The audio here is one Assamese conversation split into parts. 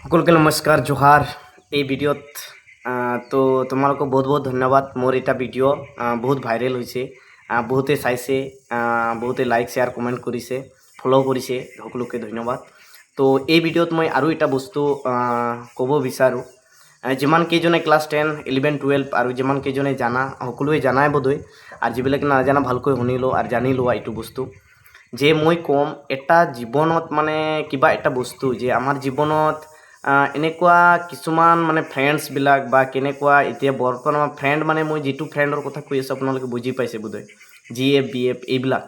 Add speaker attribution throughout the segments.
Speaker 1: সকলকে নমস্কাৰ জোহাৰ এই ভিডিঅ'ত তো তোমালোকক বহুত বহুত ধন্যবাদ। মোৰ এটা ভিডিঅ' বহুত ভাইৰেল হৈছে, বহুতে চাইছে, বহুতে লাইক শ্বেয়াৰ কমেণ্ট কৰিছে, ফ'ল' কৰিছে, সকলোকে ধন্যবাদ। তো এই ভিডিঅ'ত মই আৰু এটা বস্তু ক'ব বিচাৰোঁ। যিমান কেইজনে ক্লাছ 10, 11, 12 আৰু যিমান কেইজনে জানা সকলোৱে জানাই বোধহয়, আৰু যিবিলাকে নাজানা ভালকৈ শুনি লোৱা আৰু জানি লোৱা এইটো বস্তু যে মই ক'ম এটা জীৱনত মানে কিবা এটা বস্তু যে আমাৰ জীৱনত এনেকুৱা কিছুমান মানে ফ্ৰেণ্ডছবিলাক বা কেনেকুৱা এতিয়া বৰ্তমান ফ্ৰেণ্ড মানে মই যিটো ফ্ৰেণ্ডৰ কথা কৈ আছোঁ আপোনালোকে বুজি পাইছে বোধহয়, GF BF এইবিলাক।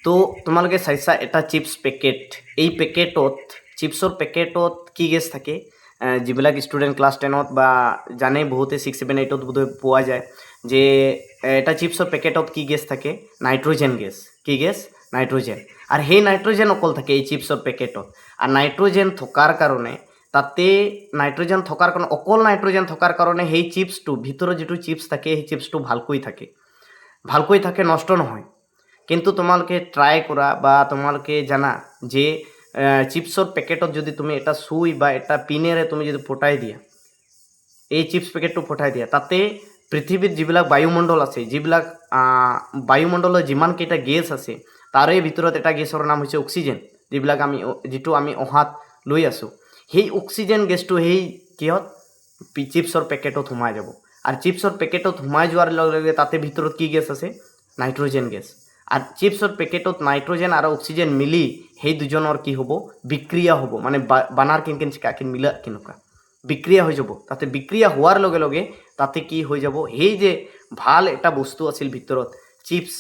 Speaker 1: তো তোমালোকে চাইছা এটা চিপছ পেকেট, এই পেকেটত চিপছৰ পেকেটত কি গেছ থাকে, যিবিলাক ষ্টুডেণ্ট ক্লাছ 10ত বা জানে বহুতে 6, 7, 8ত বোধহয় পোৱা যায় যে এটা চিপছৰ পেকেটত কি গেছ থাকে, নাইট্ৰজেন গেছ। কি গেছ? নাইট্ৰজেন। আৰু সেই নাইট্ৰজেন অকল থাকে এই চিপছৰ পেকেটত। আৰু নাইট্ৰজেন থকাৰ কাৰণে তাতে নাইট্ৰজেন থকাৰ কাৰণে অকল নাইট্ৰজেন থকাৰ কাৰণে সেই চিপছটো ভিতৰত যিটো চিপছ থাকে সেই চিপছটো ভালকৈ থাকে, নষ্ট নহয়। কিন্তু তোমালোকে ট্ৰাই কৰা বা তোমালোকে জানা যে চিপছৰ পেকেটত যদি তুমি এটা চুই বা এটা পিনেৰে তুমি যদি ফুটাই দিয়া, এই চিপছ পেকেটটো ফুটাই দিয়া, তাতে পৃথিৱীত যিবিলাক বায়ুমণ্ডল আছে, যিবিলাক বায়ুমণ্ডলৰ যিমানকেইটা গেছ আছে তাৰে ভিতৰত এটা গেছৰ নাম হৈছে অক্সিজেন, যিটো আমি অহাত লৈ আছোঁ। সেই অক্সিজেন গেছটো সেই কিহত চিপছৰ পেকেটত সোমাই যাব। আৰু চিপছৰ পেকেটত সোমাই যোৱাৰ লগে লগে তাতে ভিতৰত কি গেছ আছে? Nitrogen gas. আৰু চিপছৰ পেকেটত নাইট্ৰজেন আৰু অক্সিজেন মিলি সেই দুজনৰ কি হ'ব? বিক্ৰিয়া হ'ব। মানে বানাৰ কিনকিন মিলা কেনেকুৱা বিক্ৰিয়া হৈ যাব। তাতে বিক্ৰিয়া হোৱাৰ লগে লগে তাতে কি হৈ যাব? সেই যে ভাল এটা বস্তু আছিল ভিতৰত, চিপছ,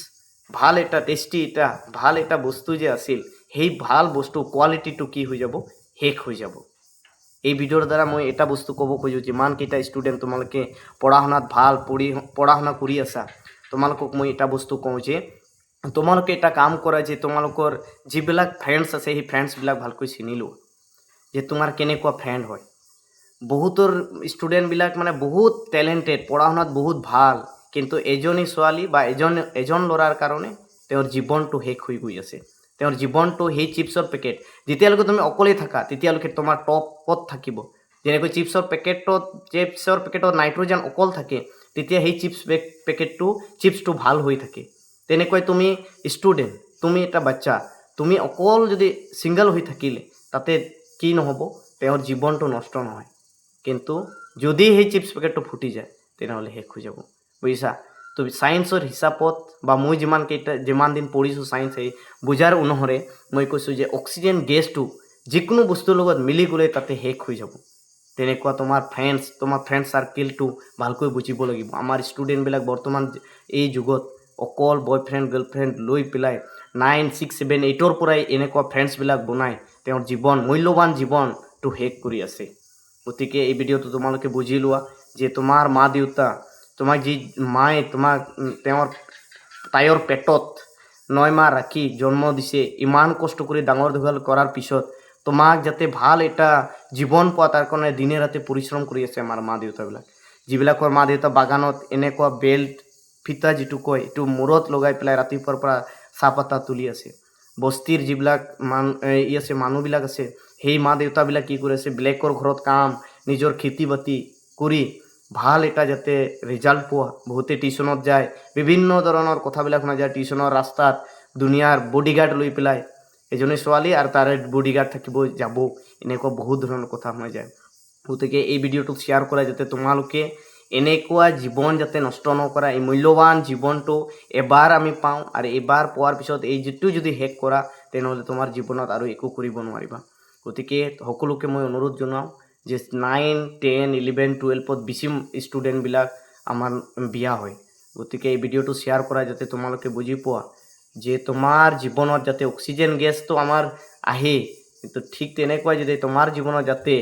Speaker 1: ভাল এটা টেষ্টি এটা ভাল এটা বস্তু যে আছিল, সেই ভাল বস্তু কোৱালিটিটো কি হৈ যাব? শেষ হৈ যাব। এই ভিডিঅ'ৰ দ্বাৰা মই এটা বস্তু ক'ব খোজোঁ, যিমানকেইটা ষ্টুডেণ্ট তোমালোকে পঢ়া শুনা কৰি আছা, তোমালোকক মই এটা বস্তু কওঁ যে তোমালোকে এটা কাম কৰা যে তোমালোকৰ যিবিলাক ফ্ৰেণ্ডছ আছে সেই ফ্ৰেণ্ডছবিলাক ভালকৈ চিনি লোৱা যে তোমাৰ কেনেকুৱা ফ্ৰেণ্ড হয়। বহুতৰ ষ্টুডেণ্টবিলাক মানে বহুত টেলেণ্টেড, পঢ়া শুনাত বহুত ভাল, কিন্তু এজনী ছোৱালী বা এজন ল'ৰাৰ কাৰণে তেওঁৰ জীৱনটো শেষ হৈ গৈ আছে। তেওঁৰ জীৱনটো সেই চিপছৰ পেকেট, যেতিয়ালৈকে তুমি অকলেই থাকা তেতিয়ালৈকে তোমাৰ টপত থাকিব। যেনেকৈ চিপছৰ পেকেটত নাইট্ৰজেন অকল থাকে, তেতিয়া সেই চিপছটো ভাল হৈ থাকে। তেনেকৈ তুমি ষ্টুডেণ্ট, তুমি এটা বাচ্চা, তুমি অকল যদি ছিংগল হৈ থাকিলে তাতে কি নহ'ব? তেওঁৰ জীৱনটো নষ্ট নহয়। কিন্তু যদি সেই চিপছ পেকেটটো ফুটি যায় তেনেহ'লে শেষ হৈ যাব। বুজিছা? তো ছায়েন্সৰ হিচাপত বা মই যিমান দিন পঢ়িছোঁ ছায়েন্স, সেই বুজাৰ অনুসৰে মই কৈছোঁ যে অক্সিজেন গেছটো যিকোনো বস্তুৰ লগত মিলি গ'লে তাতে শেষ হৈ যাব। তেনেকুৱা তোমাৰ ফ্ৰেণ্ড চাৰ্কেলটো ভালকৈ বুজিব লাগিব। আমাৰ ষ্টুডেণ্টবিলাক বৰ্তমান এই যুগত অকল বয়ফ্ৰেণ্ড গাৰ্লফ্ৰেণ্ড লৈ পেলাই 9, 6, 7, 8ৰ পৰাই এনেকুৱা ফ্ৰেণ্ডছবিলাক বনাই তেওঁৰ মূল্যৱান জীৱনটো শেষ কৰি আছে। গতিকে এই ভিডিঅ'টো তোমালোকে বুজি লোৱা যে তোমাৰ মা দেউতা, তোমাক যি মায়ে তাইৰ পেটত 9 মাহ ৰাখি জন্ম দিছে, ইমান কষ্ট কৰি ডাঙৰ দীঘল কৰাৰ পিছত তোমাক যাতে ভাল এটা জীৱন পোৱা তাৰ কাৰণে দিনে ৰাতি পৰিশ্ৰম কৰি আছে আমাৰ মা দেউতাবিলাক। যিবিলাকৰ মা দেউতা বাগানত এনেকুৱা বেল্ট ফিতা যিটো কয় এইটো মূৰত লগাই পেলাই ৰাতিপুৱাৰ পৰা চাহপাতা তুলি আছে। বস্তিৰ যিবিলাক মানুহবিলাক আছে, সেই মা দেউতাবিলাক কি কৰি আছে? ব্লেকৰ ঘৰত কাম, নিজৰ খেতি বাতি কৰি ভাল এটা যাতে ৰিজাল্ট পোৱা, বহুতে টিউশ্যনত যায়, বিভিন্ন ধৰণৰ কথাবিলাক শুনা যায়। টিউশ্যনৰ ৰাস্তাত দুনিয়াৰ বডিগাৰ্ড লৈ পেলাই এজনী ছোৱালী আৰু তাৰে বডিগাৰ্ড যাব, এনেকুৱা বহুত ধৰণৰ কথা শুনা যায়। গতিকে এই ভিডিঅ'টোক শ্বেয়াৰ কৰা যাতে তোমালোকে এনেকুৱা জীৱন যাতে নষ্ট নকৰা। এই মূল্যৱান জীৱনটো এবাৰ আমি পাওঁ, আৰু এবাৰ পোৱাৰ পিছত এই যিটো যদি শেষ কৰা তেনেহ'লে তোমাৰ জীৱনত আৰু একো কৰিব নোৱাৰিবা। গতিকে সকলোকে মই অনুৰোধ জনাওঁ যে 9, 10, 11, 12ত বেছি ষ্টুডেণ্টবিলাক আমাৰ বিয়া হয়। গতিকে এই ভিডিঅ'টো শ্বেয়াৰ কৰা যাতে তোমালোকে বুজি পোৱা যে তোমাৰ জীৱনত যাতে অক্সিজেন গেছটো আমাৰ আহে, কিন্তু ঠিক তেনেকুৱাই যদি তোমাৰ জীৱনত যাতে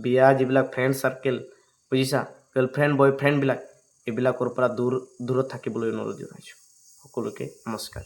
Speaker 1: বিয়া যিবিলাক ফ্ৰেণ্ড চাৰ্কেল, বুজিছা, গাৰ্লফ্ৰেণ্ড বয়ফ্ৰেণ্ডবিলাক এইবিলাকৰ পৰা দূৰত থাকিবলৈ অনুৰোধ জনাইছোঁ। সকলোকে নমস্কাৰ।